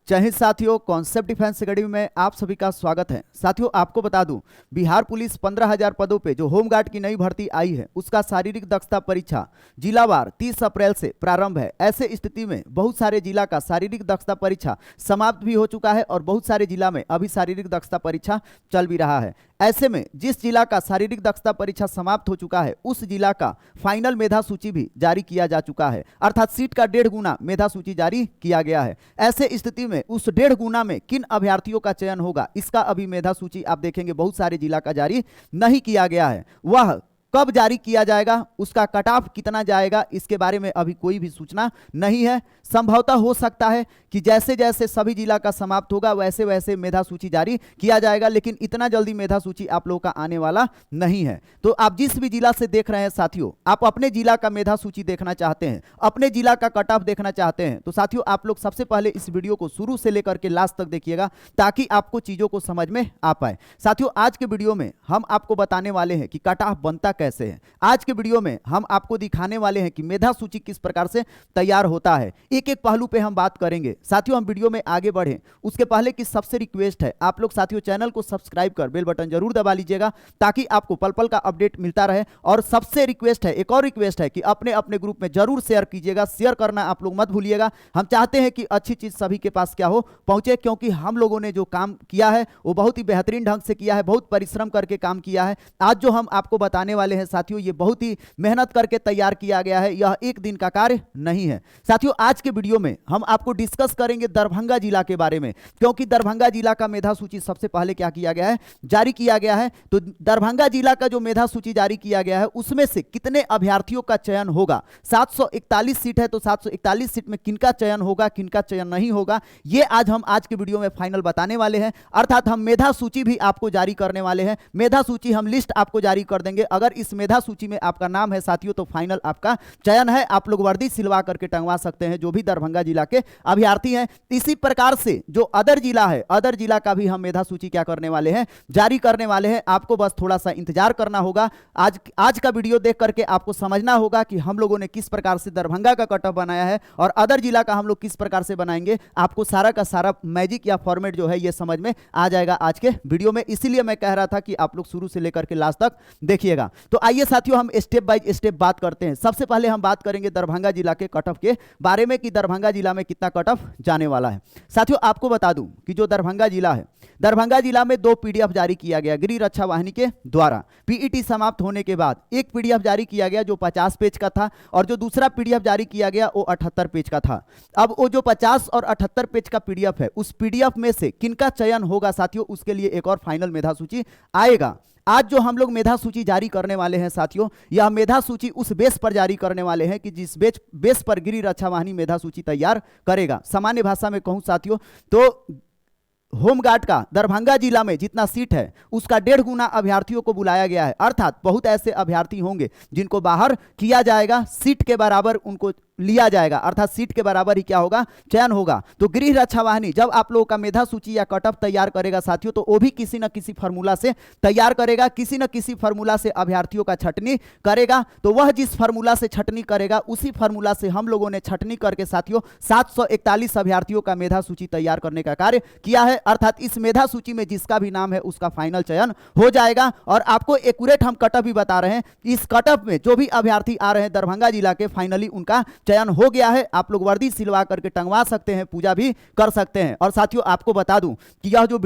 जय हिंद साथियों, concept defence academy में आप सभी का स्वागत है। साथियों, आपको बता दूं, बिहार पुलिस 15,000 पदों पे जो होमगार्ड की नई भर्ती आई है उसका शारीरिक दक्षता परीक्षा जिलावार 30 अप्रैल से प्रारंभ है। ऐसे स्थिति में बहुत सारे जिला का शारीरिक दक्षता परीक्षा समाप्त भी हो चुका है और बहुत सारे जिला में अभी शारीरिक दक्षता परीक्षा चल भी रहा है। ऐसे में जिस जिला का शारीरिक दक्षता परीक्षा समाप्त हो चुका है उस जिला का फाइनल मेधा सूची भी जारी किया जा चुका है, अर्थात सीट का 1.5 गुना मेधा सूची जारी किया गया है। ऐसे स्थिति में उस 1.5 गुना में किन अभ्यर्थियों का चयन होगा इसका अभी मेधा सूची आप देखेंगे बहुत सारे जिला का जारी नहीं किया गया है। वह कब जारी किया जाएगा, उसका कट ऑफ कितना जाएगा, इसके बारे में अभी कोई भी सूचना नहीं है। संभवतः हो सकता है कि जैसे जैसे सभी जिला का समाप्त होगा वैसे वैसे मेधा सूची जारी किया जाएगा, लेकिन इतना जल्दी मेधा सूची आप लोगों का आने वाला नहीं है। तो आप जिस भी जिला से देख रहे हैं साथियों, आप अपने जिला का मेधा सूची देखना चाहते हैं, अपने जिला का कट ऑफ देखना चाहते हैं, तो साथियों आप लोग सबसे पहले इस वीडियो को शुरू से लेकर के लास्ट तक देखिएगा ताकि आपको चीजों को समझ में आ पाए। साथियों, आज के वीडियो में हम आपको बताने वाले हैं कि कट ऑफ बनता कैसे है। आज के वीडियो में हम आपको दिखाने वाले हैं कि मेधा सूची किस प्रकार से तैयार होता है। एक एक पहलू पे हम बात करेंगे। साथियों, हम वीडियो में आगे बढ़े उसके पहले की सबसे रिक्वेस्ट है, आप लोग साथियों चैनल को सब्सक्राइब कर बेल बटन जरूर दबा लीजिएगा ताकि आपको पल पल का अपडेट मिलता रहे। और सबसे रिक्वेस्ट है, एक और रिक्वेस्ट है कि अपने अपने ग्रुप में जरूर शेयर कीजिएगा। शेयर करना आप लोग मत भूलिएगा। हम चाहते हैं कि अच्छी चीज सभी के पास क्या हो पहुंचे, क्योंकि हम लोगों ने जो काम किया है वो बहुत ही बेहतरीन ढंग से किया है, बहुत परिश्रम करके काम किया है। आज जो हम आपको बताने वाले हैं साथियों, ये बहुत ही मेहनत करके तैयार किया गया है, यह एक दिन का कार्य नहीं है। साथियों, आज के वीडियो में हम आपको डिस्कस करेंगे दरभंगा जिला के बारे में, क्योंकि दरभंगा जिला का मेधा सूची सबसे पहले क्या किया गया है, जारी किया गया है। तो दरभंगा जिला का जो मेधा सूची जारी किया गया है उसमें से कितने अभ्यर्थियों का चयन होगा, 741 सीट है तो 741 सीट में किनका चयन होगा, किनका चयन नहीं होगा, ये आज के वीडियो में फाइनल बताने वाले हैं। अर्थात हम मेधा सूची भी आपको जारी करने वाले हैं। मेधा सूची हम लिस्ट आपको जारी कर देंगे। अगर इस मेधा सूची में आपका नाम है साथियों तो फाइनल आपका चयन है, आप लोग वर्दी सिलवा करके टंगवा सकते हैं जो भी दरभंगा जिला के अभ्यर्थी हैं। इसी प्रकार से जो अदर जिला है, अदर जिला का भी हम मेधा सूची क्या करने वाले हैं, जारी करने वाले हैं। आपको बस थोड़ा सा इंतजार करना होगा। आज का वीडियो देख करके आपको समझना होगा कि हम लोगों ने किस प्रकार से दरभंगा का कट ऑफ बनाया है और अदर जिला का हम लोग किस प्रकार से बनाएंगे। आपको सारा का सारा मैजिक या फॉर्मेट जो है ये समझ में आ जाएगा आज के वीडियो में। इसीलिए मैं कह रहा था कि आप लोग शुरू से लेकर के लास्ट तक देखिएगा। तो आइए साथियों, हम स्टेप बाय स्टेप बात करते हैं। सबसे पहले हम बात करेंगे दरभंगा जिला के कट ऑफ के बारे में कि दरभंगा जिला में कितना कट ऑफ जाने वाला है। साथियों, आपको बता दूं कि जो दरभंगा जिला है, दरभंगा जिला में 2 पीडीएफ जारी किया गया गृह रक्षा वाहिनी के द्वारा। पीईटी समाप्त होने के बाद एक पीडीएफ जारी किया गया जो 50 पेज का था और जो दूसरा पीडीएफ जारी किया गया वो 78 पेज का था। अब वो जो 50 और 78 पेज का पीडीएफ है, उस पीडीएफ में से किनका चयन होगा साथियों, उसके लिए एक और फाइनल मेधा सूची आएगा। आज जो हम लोग मेधा सूची जारी करने वाले हैं साथियों, यह मेधा सूची उस बेस पर जारी करने वाले हैं कि जिस बेस पर गृह रक्षा वाहिनी मेधा सूची तैयार करेगा। सामान्य भाषा में कहूं साथियों तो होमगार्ड का दरभंगा जिला में जितना सीट है उसका 1.5 गुना अभ्यर्थियों को बुलाया गया है। अर्थात बहुत ऐसे अभ्यर्थी होंगे जिनको बाहर किया जाएगा, सीट के बराबर उनको लिया जाएगा, अर्थात सीट के बराबर ही क्या होगा, चयन होगा। तो गृह रक्षा वाहिनी जब आप लोगों का मेधा सूची या कट ऑफ तैयार करेगा साथियों, तो वो भी किसी न किसी फार्मूला से तैयार करेगा, किसी न किसी फार्मूला से अभ्यर्थियों का छटनी करेगा। तो वह जिस फार्मूला से छटनी करेगा उसी फार्मूला से हम लोगों ने छटनी करके साथियों 741 अभ्यर्थियों का मेधा सूची तैयार करने का कार्य किया है। अर्थात इस मेधा सूची में जिसका भी नाम है उसका फाइनल चयन हो जाएगा। और आपको एक्यूरेट हम कट ऑफ भी बता रहे हैं, इस कट ऑफ में जो भी अभ्यर्थी आ रहे हैं दरभंगा जिला के, फाइनली उनका चयन हो गया है। आप लोग वर्दी सिलवा करके टंगवा सकते हैं, पूजा भी कर सकते हैं। और साथियों, आपको बता दूं कि यह जो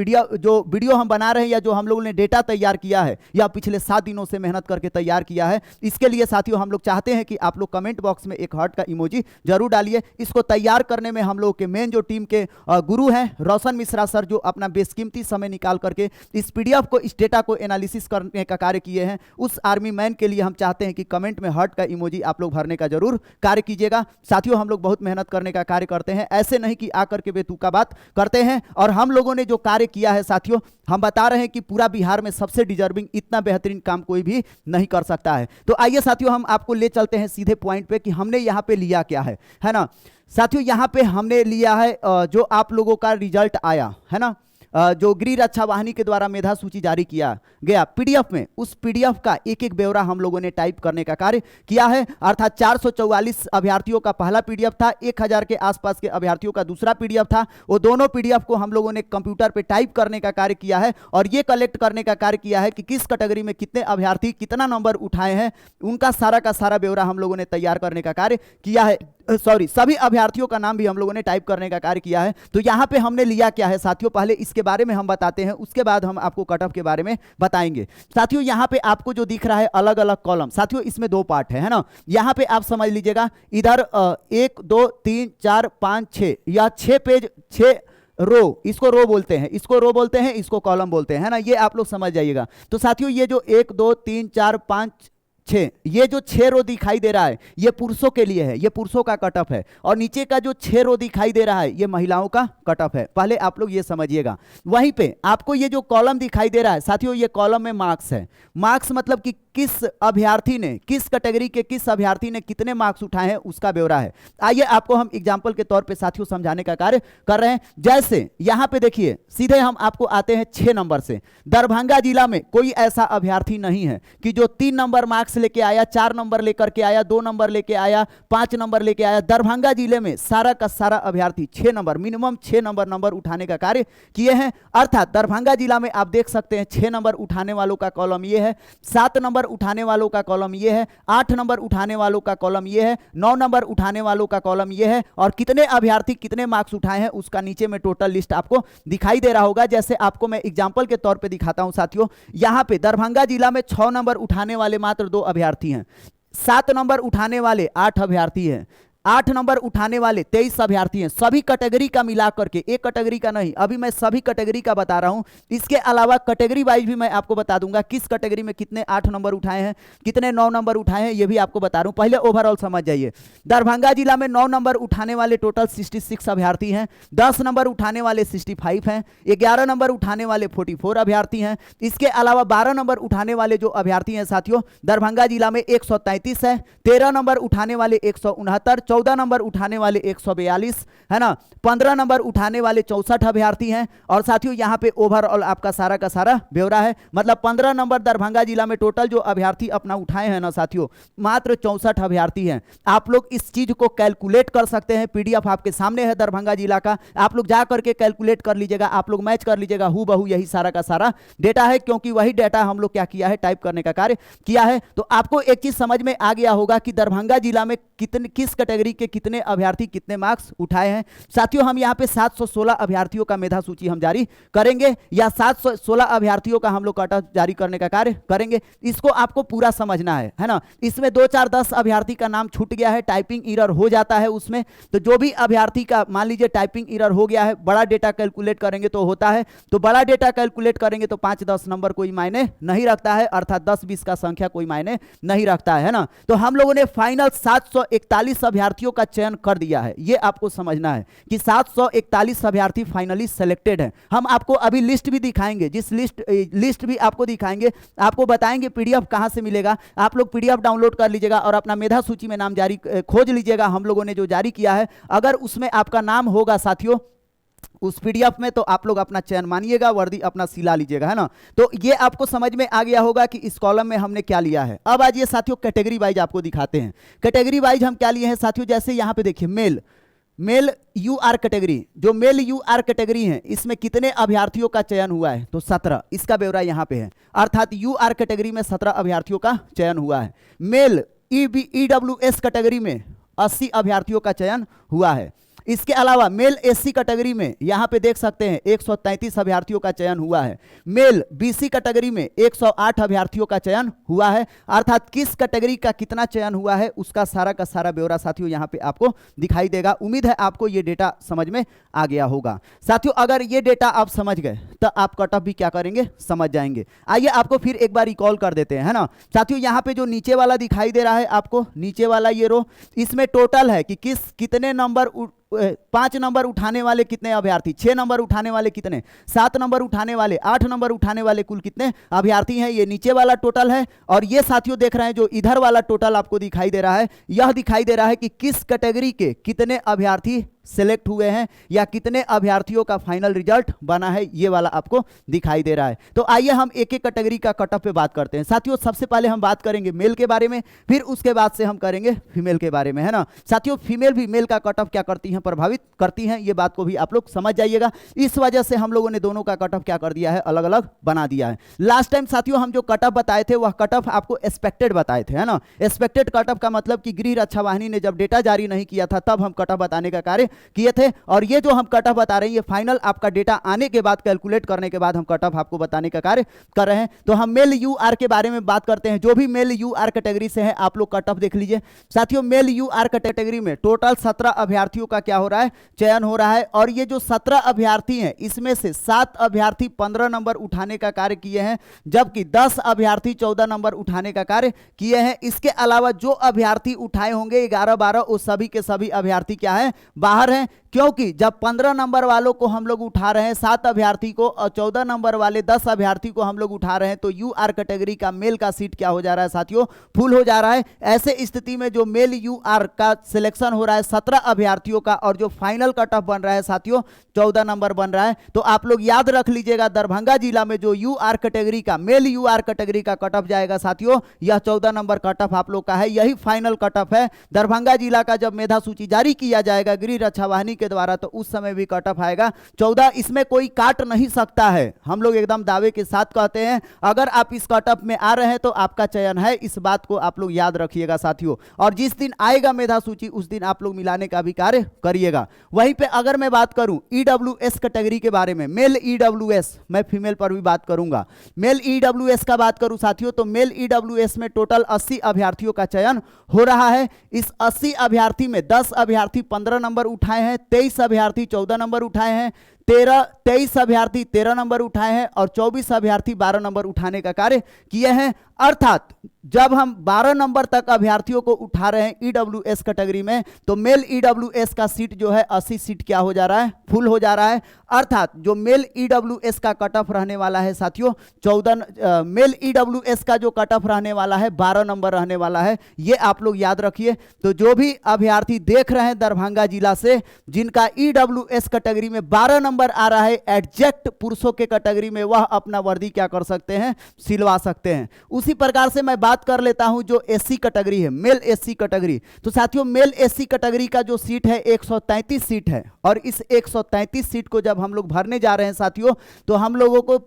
वीडियो हम बना रहे हैं या जो हम लोगों ने डेटा तैयार किया है, यह पिछले 7 दिनों से मेहनत करके तैयार किया है। इसके लिए साथियों हम लोग चाहते हैं कि आप लोग कमेंट बॉक्स में एक हार्ट का इमोजी जरूर डालिए। इसको तैयार करने में हम लोग के मेन जो टीम के गुरु हैं रोशन मिश्रा सर, जो अपना बेशकीमती समय निकाल करके इस पीडीएफ को, इस डेटा को एनालिसिस करने का कार्य किए हैं, उस आर्मी मैन के लिए हम चाहते हैं कि कमेंट में हार्ट का इमोजी आप लोग भरने का जरूर कार्य कीजिएगा। साथियों, हम लोग बहुत मेहनत करने का कार्य करते हैं, ऐसे नहीं कि आकर के बेतुका बात करते हैं। और हम लोगों ने जो कार्य किया है साथियों, हम बता रहे हैं कि पूरा बिहार में सबसे डिजर्विंग, इतना बेहतरीन काम कोई भी नहीं कर सकता है। तो आइए साथियों, हम आपको ले चलते हैं सीधे पॉइंट पे कि हमने यहाँ पे लिया क्या है ना। साथियों, यहाँ पे हमने लिया है जो आप लोगों का रिजल्ट आया है ना, जो गृह रक्षा वाहिनी के द्वारा मेधा सूची जारी किया गया पीडीएफ में, उस पीडीएफ का एक एक ब्यौरा हम लोगों ने टाइप करने का कार्य किया है। अर्थात 444 अभ्यर्थियों का पहला पीडीएफ था, 1000 के आसपास के अभ्यर्थियों का दूसरा पीडीएफ था। वो दोनों पीडीएफ को हम लोगों ने कंप्यूटर पे टाइप करने का कार्य किया है और ये कलेक्ट करने का कार्य किया है कि किस कैटेगरी में कितने अभ्यर्थी कितना नंबर उठाए हैं, उनका सारा का सारा ब्यौरा हम लोगों ने तैयार करने का कार्य किया है। सभी अभ्यर्थियों का नाम भी हम लोगों ने टाइप करने का कार्य किया है। तो यहां पे हमने लिया क्या है साथियों, पहले इसके बारे में हम बताते हैं, उसके बाद हम आपको कट ऑफ के बारे में बताएंगे। साथियों यहां पे आपको जो दिख रहा है अलग अलग कॉलम, साथियों इसमें 2 पार्ट है ना। यहां पे आप समझ लीजिएगा, इधर 1 2 3 4 5 6 या 6 पेज 6 रो, इसको रो बोलते हैं, इसको रो बोलते हैं, इसको कॉलम बोलते हैं, है ना। ये आप लोग समझ जाइएगा। तो साथियों ये जो 1 2 3 4 5 6, ये जो 6 रो दिखाई दे रहा है ये पुरुषों के लिए है, ये पुरुषों का कट ऑफ है। और नीचे का जो 6 रो दिखाई दे रहा है ये महिलाओं का कट ऑफ है। पहले आप लोग ये समझिएगा। वहीं पे आपको ये जो कॉलम दिखाई दे रहा है साथियों, ये कॉलम में मार्क्स है। मार्क्स मतलब कि किस अभ्यर्थी ने, किस कैटेगरी के किस अभ्यर्थी ने कितने मार्क्स उठाए हैं उसका ब्यौरा है। आइए आपको हम एग्जांपल के तौर पे साथियों समझाने का कार्य कर रहे हैं। जैसे यहां पे देखिए, सीधे हम आपको आते हैं 6 नंबर से। दरभंगा जिला में कोई ऐसा अभ्यर्थी नहीं है कि जो 3 नंबर मार्क्स लेके आया, 4 नंबर लेकर के आया, 2 नंबर लेके आया, 5 नंबर लेके आया। दरभंगा जिले में सारा का सारा अभ्यर्थी 6 नंबर, मिनिमम 6 नंबर उठाने का कार्य किए हैं। अर्थात दरभंगा जिला में आप देख सकते हैं 6 नंबर उठाने वालों का कॉलम ये है, 7 नंबर उठाने वालों का कॉलम ये है, 8 नंबर उठाने वालों का कॉलम ये है, 9 नंबर उठाने वालों का कॉलम ये है। और कितने अभ्यर्थी कितने मार्क्स उठाए हैं उसका नीचे में टोटल लिस्ट आपको दिखाई दे रहा होगा। जैसे आपको मैं एग्जांपल के तौर पे दिखाता हूं साथियों, यहां पे दरभंगा जिला में 6 नंबर उठाने वाले मात्र 2 अभ्यर्थी हैं, 7 नंबर उठाने वाले 8 अभ्यर्थी हैं, 8 नंबर उठाने वाले 23 अभ्यर्थी हैं। सभी कैटेगरी का मिलाकर के, एक कैटेगरी का नहीं, अभी मैं सभी कैटेगरी का बता रहा हूं। इसके अलावा कैटेगरी वाइज भी मैं आपको बता दूंगा किस कैटेगरी में कितने 8 नंबर उठाए हैं, कितने 9 नंबर उठाए हैं, ये भी आपको बता रहा हूं। पहले ओवरऑल समझ जाइए। दरभंगा जिला में 9 नंबर उठाने वाले टोटल 66 अभ्यर्थी हैं, 10 नंबर उठाने वाले 65 हैं, 11 नंबर उठाने वाले 44 अभ्यर्थी हैं। इसके अलावा 12 नंबर उठाने वाले जो अभ्यर्थी हैं साथियों, दरभंगा जिला में 133 है, 13 नंबर उठाने वाले 169, 14 नंबर उठाने वाले 142 है ना, 15 नंबर उठाने वाले 64 अभ्यर्थी हैं। और साथियों यहां पे ओवरऑल आपका सारा का सारा ब्यौरा है। मतलब 15 नंबर दरभंगा जिला में टोटल जो अभ्यर्थी अपना उठाए हैं ना साथियों, मात्र 64 अभ्यर्थी हैं। आप लोग इस चीज को कैलकुलेट कर सकते हैं, पीडीएफ आपके सामने है दरभंगा जिला का, आप लोग जा करके कैलकुलेट कर लीजिएगा, आप लोग मैच कर लीजिएगा, हूबहू यही सारा का सारा डेटा है। क्योंकि वही डेटा हम लोग क्या किया है, टाइप करने का कार्य किया है। तो आपको एक चीज समझ में आ गया होगा कि दरभंगा जिला में किस कैटेगरी के कितने अभ्यर्थी कितने मार्क्स उठाए हैं। साथियों हम यहां पे 716 अभ्यर्थियों का मेधा सूची हम जारी करेंगे, या 716 अभ्यर्थियों का हम लोग कट ऑफ जारी करने का कार्य करेंगे। इसको आपको पूरा समझना है ना। इसमें 2 4 10 अभ्यर्थी का नाम छूट गया है, टाइपिंग एरर हो जाता है उसमें। तो जो भी अभ्यर्थी का मान लीजिए टाइपिंग एरर हो गया है, बड़ा डेटा कैलकुलेट करेंगे तो होता है, तो बड़ा डेटा कैलकुलेट करेंगे तो 5 10 नंबर कोई मायने नहीं रखता है, अर्थात 10 20 का संख्या कोई मायने नहीं रखता है ना। तो हम लोगों ने फाइनल 741 अभ्यर्थियों का चयन कर दिया है। ये आपको समझना है कि 741 अभ्यर्थी फाइनली सेलेक्टेड हैं। हम आपको अभी लिस्ट भी दिखाएंगे, जिस लिस्ट भी आपको दिखाएंगे, आपको बताएंगे पीडीएफ कहां से मिलेगा। आप लोग पीडीएफ डाउनलोड कर लीजिएगा और अपना मेधा सूची में नाम जारी खोज लीजिएगा, हम लोगों ने जो जारी किया है। अगर उसमें आपका नाम होगा साथियों उस पीडीएफ में, तो आप लोग अपना चयन मानिएगा, वर्दी अपना सिला लीजिएगा, है ना। तो ये आपको समझ में आ गया होगा कि इस कॉलम में हमने क्या लिया है। अब आज ये साथियों कैटेगरी वाइज आपको दिखाते हैं। कैटेगरी वाइज हम क्या लिए हैं साथियों, जैसे यहां पे देखिए मेल यूआर कैटेगरी, जो मेल यूआर कैटेगरी है इसमें कितने अभ्यर्थियों का चयन हुआ है, तो 17, इसका ब्यौरा यहां पे है। अर्थात यूआर कैटेगरी में 17 अभ्यर्थियों का चयन हुआ है। मेल ईडब्ल्यूएस कैटेगरी में 80 अभ्यर्थियों का चयन हुआ है। इसके अलावा मेल एससी कैटेगरी में यहां पे देख सकते हैं 133 अभ्यर्थियों का चयन हुआ है। मेल बीसी कैटेगरी में 108 अभ्यर्थियों का चयन हुआ है। अर्थात किस कैटेगरी का कितना चयन हुआ है उसका सारा का सारा ब्यौरा साथियों यहां पे आपको दिखाई देगा। उम्मीद है आपको ये डेटा समझ में आ गया होगा। साथियों अगर ये डेटा आप समझ गए तो आप कट ऑफ भी क्या करेंगे, समझ जाएंगे। आइए आपको फिर एक बार रिकॉल कर देते हैं, है ना साथियों। यहां पे जो नीचे वाला दिखाई दे रहा है आपको, नीचे वाला ये रो, इसमें टोटल है कि कितने नंबर 5 नंबर उठाने वाले कितने अभ्यर्थी, 6 नंबर उठाने वाले कितने, 7 नंबर उठाने वाले, 8 नंबर उठाने वाले कुल कितने अभ्यर्थी हैं। ये नीचे वाला टोटल है। और ये साथियों देख रहे हैं जो इधर वाला टोटल आपको दिखाई दे रहा है, यह दिखाई दे रहा है कि किस कैटेगरी के कितने अभ्यर्थी सिलेक्ट हुए हैं या कितने अभ्यर्थियों का फाइनल रिजल्ट बना है, ये वाला आपको दिखाई दे रहा है। तो आइए हम एक एक कैटेगरी का कट ऑफ पे बात करते हैं साथियों। सबसे पहले हम बात करेंगे मेल के बारे में, फिर उसके बाद से हम करेंगे फीमेल के बारे में, है ना साथियों। फीमेल भी मेल का कट ऑफ क्या करती हैं, प्रभावित करती हैं, ये बात को भी आप लोग समझ जाइएगा। इस वजह से हम लोगों ने दोनों का कट ऑफ क्या कर दिया है, अलग अलग बना दिया है। लास्ट टाइम साथियों हम जो कट ऑफ बताए थे वह कट ऑफ आपको एक्सपेक्टेड बताए थे, है ना। एक्सपेक्टेड कट ऑफ का मतलब कि गृह रक्षा वाहिनी ने जब डेटा जारी नहीं किया था तब हम कट ऑफ बताने का कार्य किए थे, और ये जो हम कट ऑफ बता रहे हैं ये फाइनल आपका डेटा आने के बाद, कैलकुलेट करने के बाद हम कट ऑफ आपको बताने का कार्य कर रहे हैं। तो हम मेल यूआर के बारे में बात करते हैं। जो भी मेल यूआर कैटेगरी से है आप लोग कट ऑफ देख लीजिए साथियों। मेल यूआर कैटेगरी में टोटल 17 अभ्यर्थियों का क्या हो रहा है, चयन हो रहा है। और ये जो 17 अभ्यर्थी हैं इसमें से 7 अभ्यर्थी 15 नंबर उठाने का कार्य किए हैं, जबकि 10 अभ्यर्थी 14 नंबर उठाने का कार्य किए हैं। इसके अलावा जो अभ्यर्थी उठाए होंगे 11-12, वो सभी के सभी अभ्यर्थी क्या है, बाहर हैं। क्योंकि जब 15 नंबर वालों को हम लोग उठा रहे हैं, 7 अभ्यर्थी को, और 14 नंबर वाले 10 अभ्यर्थी को हम लोग उठा रहे हैं, तो यूआर कैटेगरी का मेल का सीट क्या हो जा रहा है साथियों, फुल हो जा रहा है। ऐसे स्थिति में जो मेल यूआर का सिलेक्शन हो रहा है 17 अभ्यर्थियों का, और जो फाइनल कट ऑफ बन रहा है साथियों 14 नंबर बन रहा है। तो आप लोग याद रख लीजिएगा, दरभंगा जिला में जो यूआर कैटेगरी का, मेल यूआर कैटेगरी का कट ऑफ जाएगा साथियों, यह 14 नंबर कट ऑफ आप लोग का है, यही फाइनल कट ऑफ है। दरभंगा जिला का जब मेधा सूची जारी किया जाएगा गृह रक्षा वाहिनी के द्वारा, तो उस समय भी कट ऑफ आएगा 14। इसमें कोई काट नहीं सकता है, हम लोग एकदम दावे के साथ कहते हैं। अगर आप इस कट ऑफ में आ रहे हैं तो आपका चयन है, इस बात को आप लोग याद रखिएगा साथियों। और जिस दिन आएगा मेधा सूची उस दिन आप लोग मिलाने का भी कार्य करिएगा। वहीं पे अगर मैं बात करूं ईडब्ल्यूएस कैटेगरी के बारे में, मेल ईडब्ल्यूएस, मैं फीमेल पर भी बात करूंगा। मेल ईडब्ल्यूएस का बात करूं साथियों, तो मेल ईडब्ल्यूएस में टोटल 80 अभ्यर्थियों का चयन हो रहा है। इस 80 अभ्यर्थी में 10 अभ्यर्थी 15 नंबर उठाए हैं, 23 अभ्यर्थी 14 नंबर उठाए हैं, 23 अभ्यर्थी 13 नंबर उठाए हैं, और 24 अभ्यर्थी 12 नंबर उठाने का कार्य किए हैं। अर्थात जब हम 12 नंबर तक अभ्यर्थियों को उठा रहे हैं ईडब्ल्यूएस कैटेगरी में, तो मेल ईडब्ल्यूएस का सीट जो है 80 सीट क्या हो जा रहा है, फुल हो जा रहा है। अर्थात जो मेल ईडब्ल्यूएस का कट ऑफ रहने वाला है साथियों 14, मेल ईडब्ल्यूएस का जो कट ऑफ रहने वाला है 12 नंबर रहने वाला है, ये आप लोग याद रखिए। तो जो भी अभ्यर्थी देख रहे हैं दरभंगा जिला से जिनका ईडब्ल्यूएस कैटेगरी में 12 नंबर आ रहा है एग्जैक्ट पुरुषों के कैटेगरी में, वह अपना वर्दी क्या कर सकते हैं, सिलवा सकते हैं। उसी प्रकार से मैं बात कर लेता हूं जो एससी कैटेगरी है, मेल एससी कैटेगरी। तो साथियों मेल एससी कैटेगरी का जो सीट है 133 सीट है, और इस 133 सीट को जब हम लोग भरने जा रहे हैं साथियों, तो हम लोगों को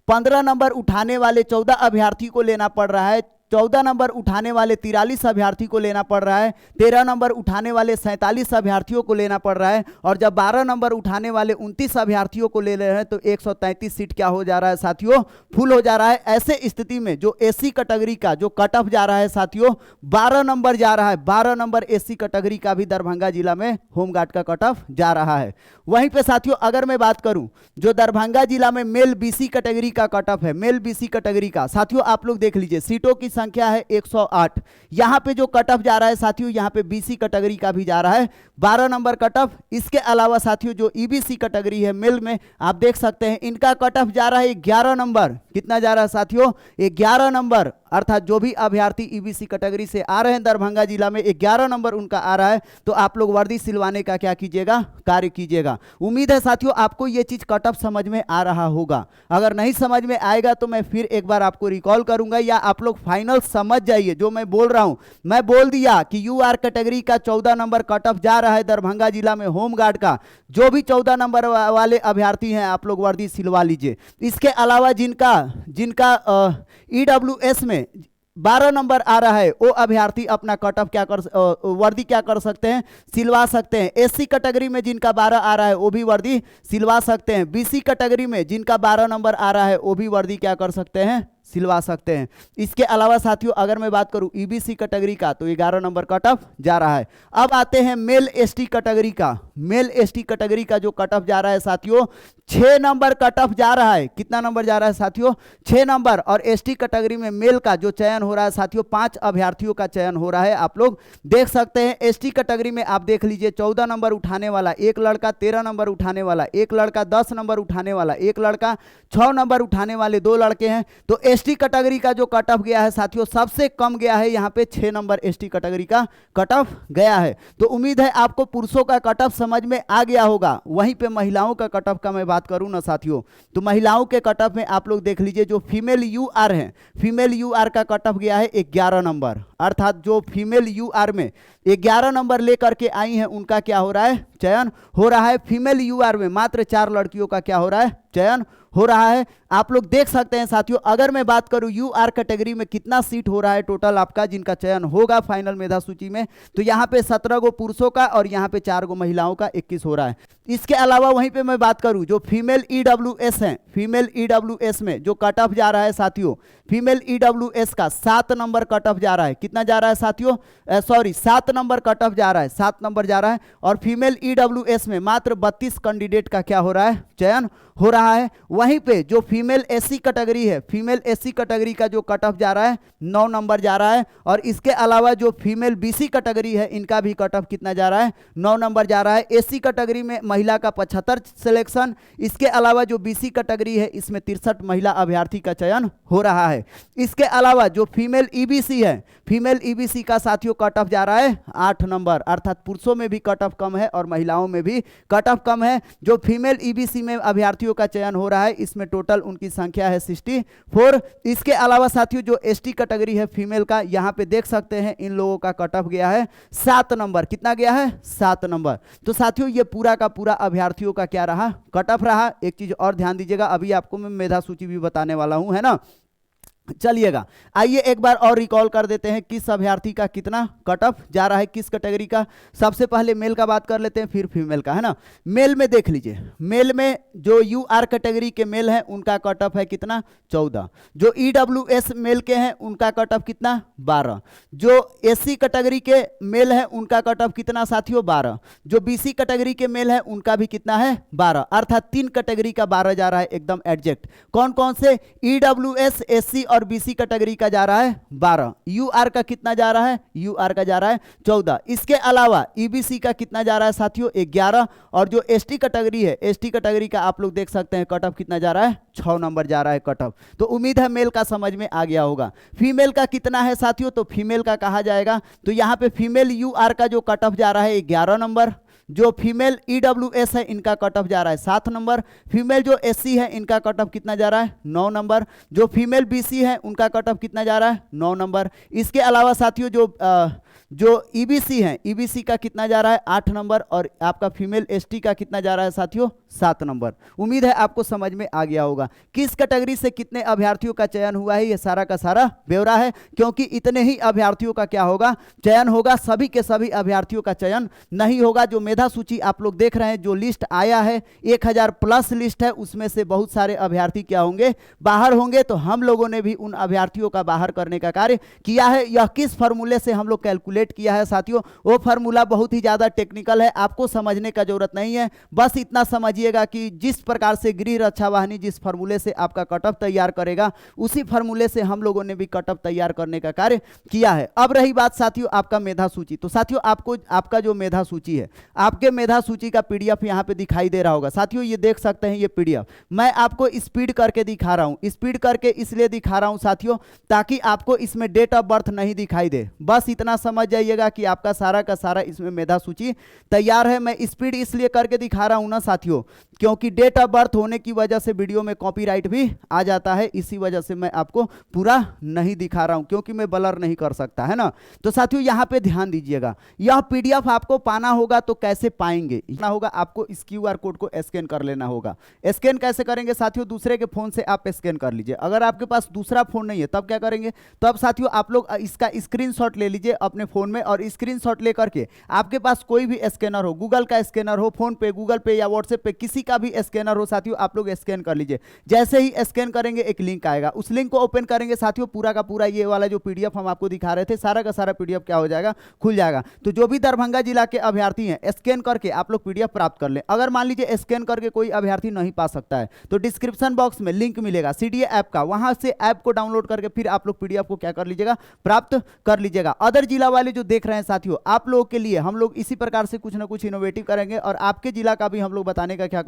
15 नंबर उठाने वाले 14 अभ्यर्थी को लेना पड़ रहा है, 14 नंबर उठाने वाले 43 अभ्यर्थी को लेना पड़ रहा है, 13 नंबर उठाने वाले 47 अभ्यर्थियों को लेना पड़ रहा है, और जब 12 नंबर उठाने वाले 29 अभ्यर्थियों को ले रहे हैं तो 133 सीट क्या हो जा रहा है साथियों, फुल हो जा रहा है। ऐसे स्थिति में जो एससी कैटेगरी का जो कट ऑफ जा रहा है साथियों 12 नंबर जा रहा है, 12 नंबर एससी कैटेगरी का भी दरभंगा जिला में होमगार्ड का कट ऑफ जा रहा है। वहीं पे साथियों अगर मैं बात करूं जो दरभंगा जिला में मेल बीसी कैटेगरी का कट ऑफ है, मेल बीसी कैटेगरी का साथियों आप लोग देख लीजिए, सीटों की संख्या है 108। यहां पे जो कट ऑफ जा रहा है साथियों, यहां पे बीसी कैटेगरी का भी जा रहा है 12 नंबर कट ऑफ। इसके अलावा साथियों जो ईबीसी कैटेगरी है मेल में, आप देख सकते हैं इनका कट ऑफ जा रहा है 11 नंबर। कितना जा रहा है साथियों, 11 नंबर। अर्थात जो भी अभ्यर्थी ईबीसी कैटेगरी से आ रहे हैं दरभंगा जिला में 11 नंबर उनका आ रहा है, तो आप लोग वर्दी सिलवाने का क्या कीजिएगा, कार्य कीजिएगा। उम्मीद है साथियों आपको ये चीज कट ऑफ समझ में आ रहा होगा। अगर नहीं समझ में आएगा तो मैं फिर एक बार आपको रिकॉल करूंगा, या आप लोग फाइनल समझ जाइए जो मैं बोल रहा हूं। मैं बोल दिया कि यूआर कैटेगरी का 14 नंबर कट ऑफ जा रहा है दरभंगा जिला में होमगार्ड का। जो भी 14 नंबर वाले अभ्यर्थी हैं आप लोग वर्दी सिलवा लीजिए। इसके अलावा जिनका ईडब्ल्यूएस में 12 नंबर आ रहा है वो अभ्यर्थी अपना कट ऑफ वर्दी क्या कर सकते हैं, सिलवा सकते हैं। एससी कैटेगरी में जिनका 12 आ रहा है वो भी वर्दी सिलवा सकते हैं। बीसी कैटेगरी में जिनका 12 नंबर आ रहा है वो भी वर्दी क्या कर सकते हैं, सिलवा सकते हैं। इसके अलावा साथियों अगर मैं बात करूं ईबीसी कैटेगरी का, तो 11 नंबर कट ऑफ जा रहा है। अब आते हैं मेल एसटी कैटेगरी का। मेल एसटी कैटेगरी का जो कट ऑफ जा रहा है साथियों 6 नंबर कट ऑफ जा रहा है। कितना नंबर जा रहा है साथियों, 6 नंबर। और एसटी कैटेगरी में मेल का जो चयन हो रहा है साथियों 5 अभ्यर्थियों का चयन हो रहा है, आप लोग देख सकते हैं। एसटी कैटेगरी में आप देख लीजिए 14 नंबर उठाने वाला एक लड़का, 13 नंबर उठाने वाला एक लड़का, 10 नंबर उठाने वाला एक लड़का, 6 नंबर उठाने वाले 2 लड़के हैं। तो एसटी कैटेगरी का जो कट ऑफ गया है साथियों सबसे कम गया है, यहाँ पे 6 नंबर एसटी कैटेगरी का कट ऑफ गया है। तो उम्मीद है आपको पुरुषों का कट ऑफ समझ में आ गया होगा। वहीं पे महिलाओं का कट ऑफ का मैं बात करूं ना साथियों, तो महिलाओं के कट ऑफ में आप लोग देख लीजिए, जो फीमेल यूआर है, फीमेल यूआर का कट ऑफ गया है 11 नंबर, अर्थात जो फीमेल यूआर में 11 नंबर लेकर के आई हैं उनका क्या हो रहा है, चयन हो रहा है। फीमेल यूआर में मात्र 4 लड़कियों का क्या हो रहा है, चयन हो रहा है। आप लोग देख सकते हैं साथियों, अगर मैं बात करूं यूआर कैटेगरी में कितना सीट हो रहा है टोटल आपका जिनका चयन होगा फाइनल मेधा सूची में, तो यहां पे 17 गो पुरुषों का और यहां पे 4 गो महिलाओं का 21 हो रहा है। इसके अलावा वहीं पे मैं बात करूं जो फीमेल ईडब्ल्यूएस है, फीमेल ईडब्ल्यूएस में जो कट ऑफ जा रहा है साथियों, फीमेल ईडब्ल्यूएस का 7 नंबर कट ऑफ जा रहा है। कितना जा रहा है साथियों, 7 नंबर कट ऑफ जा रहा है, 7 नंबर जा रहा है। और फीमेल ईडब्ल्यूएस में मात्र 32 कैंडिडेट का क्या हो रहा है, चयन हो रहा है। वहीं पे जो फीमेल एससी कैटेगरी है, फीमेल एससी कैटेगरी का जो कट ऑफ जा रहा है 9 नंबर जा रहा है। और इसके अलावा जो फीमेल बीसी कैटेगरी है इनका भी कट ऑफ कितना जा रहा है, 9 नंबर जा रहा है। एससी कैटेगरी में महिला का 75 सिलेक्शन, इसके अलावा जो बीसी कैटेगरी है इसमें 63 महिला अभ्यर्थी का चयन हो रहा है। इसके अलावा जो फीमेल ईबीसी है, फीमेल ईबीसी का साथियों कट ऑफ जा रहा है 8 नंबर, अर्थात पुरुषों में भी कट ऑफ कम है और महिलाओं में भी कट ऑफ कम है। जो फीमेल ईबीसी में अभ्यर्थियों का चयन हो रहा है इसमें टोटल उनकी संख्या है 64। इसके अलावा साथियों जो एसटी कैटेगरी है फीमेल का, यहां पे देख सकते हैं इन लोगों का कट ऑफ गया है 7 नंबर। कितना गया है, 7 नंबर। तो साथियों ये पूरा का पूरा अभ्यर्थियों का क्या रहा, कट ऑफ रहा। एक चीज और ध्यान दीजिएगा, अभी आपको मैं मेधा सूची भी बताने वाला हूं, है ना। चलिएगा आइए एक बार और रिकॉल कर देते हैं किस अभ्यर्थी का कितना कट ऑफ जा रहा है, किस कैटेगरी का। सबसे पहले मेल का बात कर लेते हैं फिर फीमेल का, है ना। मेल में देख लीजिए, मेल में जो यूआर कैटेगरी के मेल हैं उनका कट ऑफ है कितना, 14। जो ईडब्ल्यूएस मेल के हैं उनका कट ऑफ कितना, 12। जो एससी कैटेगरी के मेल हैं उनका कट ऑफ कितना साथियों, 12। जो बीसी कैटेगरी के मेल हैं उनका भी कितना है, 12। अर्थात 3 कैटेगरी का 12 जा रहा है एकदम एग्जैक्ट। कौन कौन से, ईडब्ल्यूएस, एससी और बीसी कैटेगरी का जा रहा है 12। यूआर का कितना जा रहा है, यूआर का जा रहा है 14। इसके अलावा ईबीसी का कितना जा रहा है साथियों, 11। और जो एसटी कैटेगरी है, एसटी कैटेगरी का आप लोग देख सकते हैं कट ऑफ कितना जा रहा है, 6 नंबर जा रहा है कट ऑफ। तो उम्मीद है मेल का समझ में आ गया होगा। फीमेल का कितना है साथियों, तो फीमेल का कहा जाएगा तो यहां पे फीमेल यूआर का जो कट ऑफ जा रहा है 11 नंबर। जो फीमेल ईडब्ल्यूएस है इनका कट ऑफ जा रहा है 7 नंबर। फीमेल जो एससी है इनका कट ऑफ कितना जा रहा है, 9 नंबर। जो फीमेल बीसी है उनका कट ऑफ कितना जा रहा है, 9 नंबर। इसके अलावा साथियों जो ईबीसी है, ईबीसी का कितना जा रहा है, 8 नंबर। और आपका फीमेल एसटी का कितना जा रहा है साथियों, 7 नंबर। उम्मीद है आपको समझ में आ गया होगा किस कैटेगरी से कितने अभ्यर्थियों का चयन हुआ है, ये सारा का सारा ब्यौरा है। क्योंकि इतने ही अभ्यर्थियों का क्या होगा, चयन होगा, सभी के सभी अभ्यर्थियों का चयन नहीं होगा। जो मेधा सूची आप लोग देख रहे हैं, जो लिस्ट आया है 1000 प्लस लिस्ट है, उसमें से बहुत सारे अभ्यर्थी क्या होंगे, बाहर होंगे। तो हम लोगों ने भी उन अभ्यर्थियों का बाहर करने का कार्य किया है। यह किस फॉर्मूले से हम लोग कैलकुलेट किया है साथियों, वो फार्मूला बहुत ही ज्यादा टेक्निकल है, आपको समझने का जरूरत नहीं है। बस इतना समझिएगा कि जिस प्रकार से गृह रक्षा वाहिनी जिस फार्मूले से आपका कट ऑफ तैयार करेगा, उसी फार्मूले से हम लोगों ने भी कट ऑफ तैयार करने का कार्य किया है। अब रही बात साथियों आपका मेधा सूची, तो साथियों आपको आपका जो मेधा सूची है, आपके मेधा सूची का पीडीएफ यहां पे दिखाई दे रहा होगा साथियों। ये देख सकते हैं, ये पीडीएफ मैं आपको स्पीड करके दिखा रहा हूं। स्पीड करके इसलिए दिखा रहा हूं साथियों ताकि आपको इसमें डेट ऑफ बर्थ नहीं दिखाई दे। बस इतना समझ जाइएगा कि आपका सारा का सारा इसमें मेधा सूची तैयार है। मैं स्पीड इसलिए करके दिखा रहा हूं ना साथियों, क्योंकि डेट ऑफ बर्थ होने की वजह से वीडियो में कॉपीराइट भी आ जाता है। इसी वजह से मैं आपको पूरा नहीं दिखा रहा हूं, क्योंकि मैं ब्लर नहीं कर सकता, है ना। तो साथियों यहां पे ध्यान दीजिएगा, यह पीडीएफ आपको पाना होगा तो कैसे पाएंगे, इतना होगा आपको इस क्यूआर कोड को स्कैन कर लेना होगा। स्कैन कैसे करेंगे साथियों, दूसरे के फोन से आप स्कैन कर लीजिए। अगर आपके पास दूसरा फोन नहीं है तब क्या करेंगे, तब साथियों आप लोग इसका स्क्रीनशॉट ले लीजिए अपने फोन में, और स्क्रीनशॉट लेकर के आपके पास कोई भी स्कैनर हो, गूगल का स्कैनर हो, फोन पे, गूगल पे या व्हाट्सएप पे किसी का भी स्कैनर हो साथियों, आप लोग स्कैन कर लीजिए। जैसे ही स्कैन करेंगे एक लिंक आएगा, उस लिंक को ओपन करेंगे साथियों, पूरा का पूरा ये वाला जो पीडीएफ हम आपको दिखा रहे थे सारा का सारा पीडीएफ क्या हो जाएगा, खुल जाएगा। तो जो भी दरभंगा जिला के अभ्यर्थी हैं स्कैन करके आप लोग पीडीएफ प्राप्त कर लें। अगर मान लीजिए स्कैन करके कोई अभ्यर्थी नहीं पा सकता है तो डिस्क्रिप्शन बॉक्स में लिंक मिलेगा सीडीए ऐप का, वहां से ऐप को डाउनलोड करके फिर आप लोग पीडीएफ को क्या कर लीजिएगा, प्राप्त कर लीजिएगा। अदर जिला वाले जो देख रहे हैं साथियों, आप लोगों के लिए हम लोग इसी प्रकार से कुछ ना कुछ इनोवेटिव करेंगे और आपके जिला का भी हम लोग बताने का क्या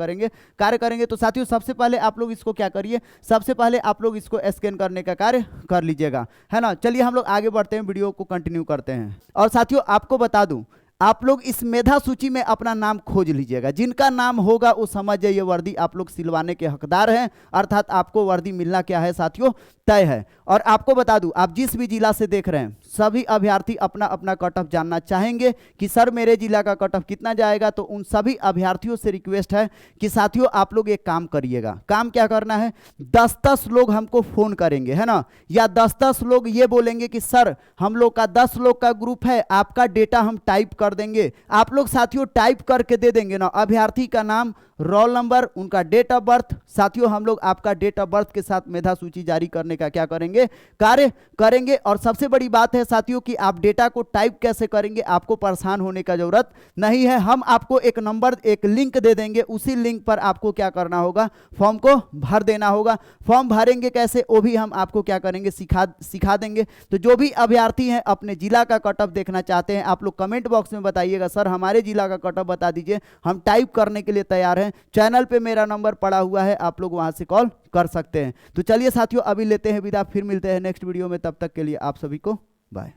कार्य करेंगे। तो साथियों सबसे पहले आप लोग इसको क्या करिए, सबसे पहले आप लोग इसको स्कैन करने का कार्य कर लीजिएगा, है ना। चलिए हम लोग आगे बढ़ते हैं, वीडियो को कंटिन्यू करते हैं। और साथियों आपको बता दूं, आप लोग इस मेधा सूची में अपना नाम खोज लीजिएगा। जिनका नाम होगा वो समझ जाइए वर्दी आप लोग सिलवाने के हकदार हैं, अर्थात आपको वर्दी मिलना क्या है साथियों, तय है। और आपको बता दूं, आप जिस भी जिला से देख रहे हैं सभी अभ्यर्थी अपना अपना कट ऑफ जानना चाहेंगे कि सर मेरे जिला का कट ऑफ कितना जाएगा। तो उन सभी अभ्यर्थियों से रिक्वेस्ट है कि साथियों आप लोग एक काम करिएगा। काम क्या करना है, 10-10 लोग हमको फोन करेंगे, है ना, या 10-10 लोग ये बोलेंगे कि सर हम लोग का 10 लोग का ग्रुप है, आपका डेटा हम टाइप कर देंगे। आप लोग साथियों टाइप करके दे देंगे ना, अभ्यर्थी का नाम, रोल नंबर, उनका डेट ऑफ बर्थ। साथियों हम लोग आपका डेट ऑफ बर्थ के साथ मेधा सूची जारी करने का क्या करेंगे, कार्य करेंगे। और सबसे बड़ी बात है साथियों कि आप डेटा को टाइप कैसे करेंगे, आपको परेशान होने का जरूरत नहीं है। हम आपको एक नंबर, एक लिंक दे देंगे, उसी लिंक पर आपको क्या करना होगा, फॉर्म को भर देना होगा। फॉर्म भरेंगे कैसे वो भी हम आपको क्या करेंगे, सिखा देंगे। तो जो भी अभ्यर्थी हैं अपने जिला का कट ऑफ देखना चाहते हैं, आप लोग कमेंट बॉक्स में बताइएगा सर हमारे जिला का कट ऑफ बता दीजिए, हम टाइप करने के लिए तैयार हैं। चैनल पे मेरा नंबर पड़ा हुआ है, आप लोग वहां से कॉल कर सकते हैं। तो चलिए साथियों अभी लेते हैं विदा, फिर मिलते हैं नेक्स्ट वीडियो में, तब तक के लिए आप सभी को बाय।